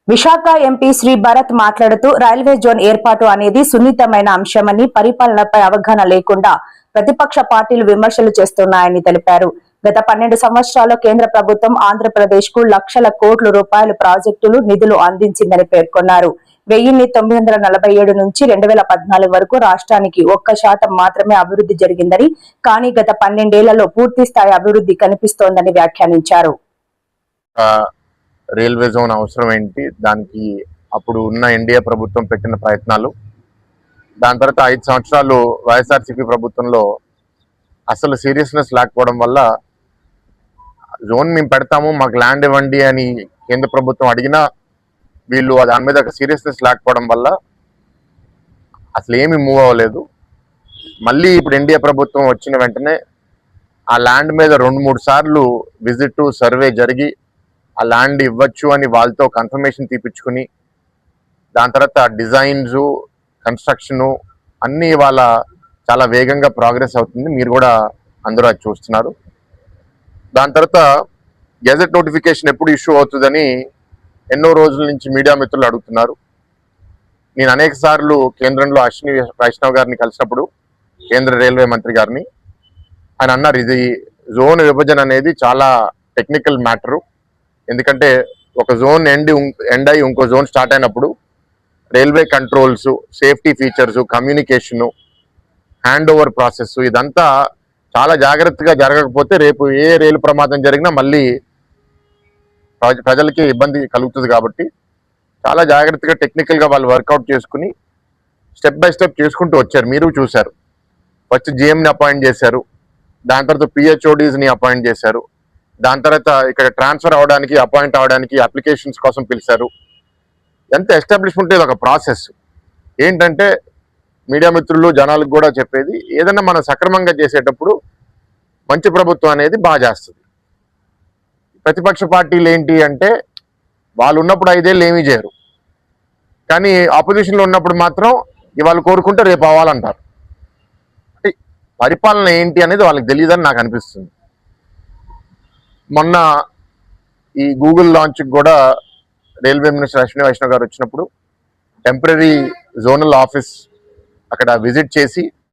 Visakha MP Shri Bharat మాట్లాడుతూ railway zone ఏర్పాటు అనేది సున్నితమైన అంశమని, పరిపాలనపై అవగాహన లేకుండా ప్రతిపక్ష పార్టీలు విమర్శలు చేస్తున్నాయని తెలిపారు. గత 12 సంవత్సరాల్లో కేంద్ర ప్రభుత్వం ఆంధ్రప్రదేశ్ కు లక్షల కోట్ల రూపాయల ప్రాజెక్టులు నిధులు అందించిందని పేర్కొన్నారు. 1947 నుంచి 2014 వరకు రాష్ట్రానికి 1% మాత్రమే అభివృద్ధి జరిగిందని, కానీ గత 12 ఏళ్లలో పూర్తి స్థాయి అభివృద్ధి కనిపిస్తోందని వ్యాఖ్యానించారు. రైల్వే జోన్ అవసరం ఏంటి, దానికి అప్పుడు ఉన్న ఎన్డీఏ ప్రభుత్వం పెట్టిన ప్రయత్నాలు, దాని తర్వాత 5 సంవత్సరాలు వైఎస్ఆర్సీపీ ప్రభుత్వంలో అసలు సీరియస్నెస్ లేకపోవడం వల్ల జోన్ మేము పెడతాము, మాకు ల్యాండ్ ఇవ్వండి అని కేంద్ర ప్రభుత్వం అడిగినా వీళ్ళు దాని మీద సీరియస్నెస్ లేకపోవడం వల్ల అసలు ఏమి మూవ్ అవ్వలేదు. మళ్ళీ ఇప్పుడు ఎన్డీఏ ప్రభుత్వం వచ్చిన వెంటనే ఆ ల్యాండ్ మీద 2-3 సార్లు విజిట్ సర్వే జరిగి ఆ ల్యాండ్ ఇవ్వచ్చు అని వాళ్ళతో కన్ఫర్మేషన్ తీపించుకుని దాని తర్వాత డిజైన్స్, కన్స్ట్రక్షను అన్నీ వాళ్ళ చాలా వేగంగా ప్రోగ్రెస్ అవుతుంది. మీరు కూడా అందరూ అది చూస్తున్నారు. దాని తర్వాత గెజెట్ నోటిఫికేషన్ ఎప్పుడు ఇష్యూ అవుతుందని ఎన్నో రోజుల నుంచి మీడియా మిత్రులు అడుగుతున్నారు. నేను అనేక సార్లు కేంద్రంలో అశ్విని వైష్ణవ్ గారిని కలిసినప్పుడు, కేంద్ర రైల్వే మంత్రి గారిని, ఆయన అన్నారు ఇది జోన్ విభజన అనేది చాలా టెక్నికల్ మ్యాటరు. ఎందుకంటే ఒక జోన్ ఎండ్ అయ్యి ఇంకో జోన్ స్టార్ట్ అయినప్పుడు railway controls, safety features, communication, hand over process ఇదంతా చాలా జాగ్రత్తగా జరగకపోతే రేపు ఏ రైలు ప్రమాదం జరిగినా మళ్ళీ ప్రజలకి ఇబ్బంది కలుగుతుంది. కాబట్టి చాలా జాగ్రత్తగా టెక్నికల్గా వాళ్ళు వర్కౌట్ చేసుకుని స్టెప్ బై స్టెప్ చేసుకుంటూ వచ్చారు. మీరు చూశారు. ఫస్ట్ జిఎంని అపాయింట్ చేశారు, దాని తర్వాత పిహెచ్ఓడీస్ని అపాయింట్ చేశారు, దాని తర్వాత ఇక్కడ ట్రాన్స్ఫర్ అవడానికి, అపాయింట్ అవడానికి అప్లికేషన్స్ కోసం పిలిచారు. ఎంత ఎస్టాబ్లిష్మెంట్ ఇది ఒక ప్రాసెస్. ఏంటంటే మీడియా మిత్రులు, జనాలకు కూడా చెప్పేది, ఏదైనా మనం సక్రమంగా చేసేటప్పుడు మంచి ప్రభుత్వం అనేది బాగా చేస్తుంది. ప్రతిపక్ష పార్టీలు ఏంటి అంటే వాళ్ళు ఉన్నప్పుడు 5 ఏళ్ళు ఏమీ చేయరు, కానీ ఆపోజిషన్లో ఉన్నప్పుడు మాత్రం ఇవాళ కోరుకుంటే రేపు అవ్వాలంటారు. పరిపాలన ఏంటి అనేది వాళ్ళకి తెలియదని నాకు అనిపిస్తుంది. మొన్న ఈ గూగుల్ లాంచ్కి కూడా రైల్వే మినిస్టర్ అశ్విని వైష్ణవ్ గారు వచ్చినప్పుడు టెంపరీ జోనల్ ఆఫీస్ అక్కడ విజిట్ చేసి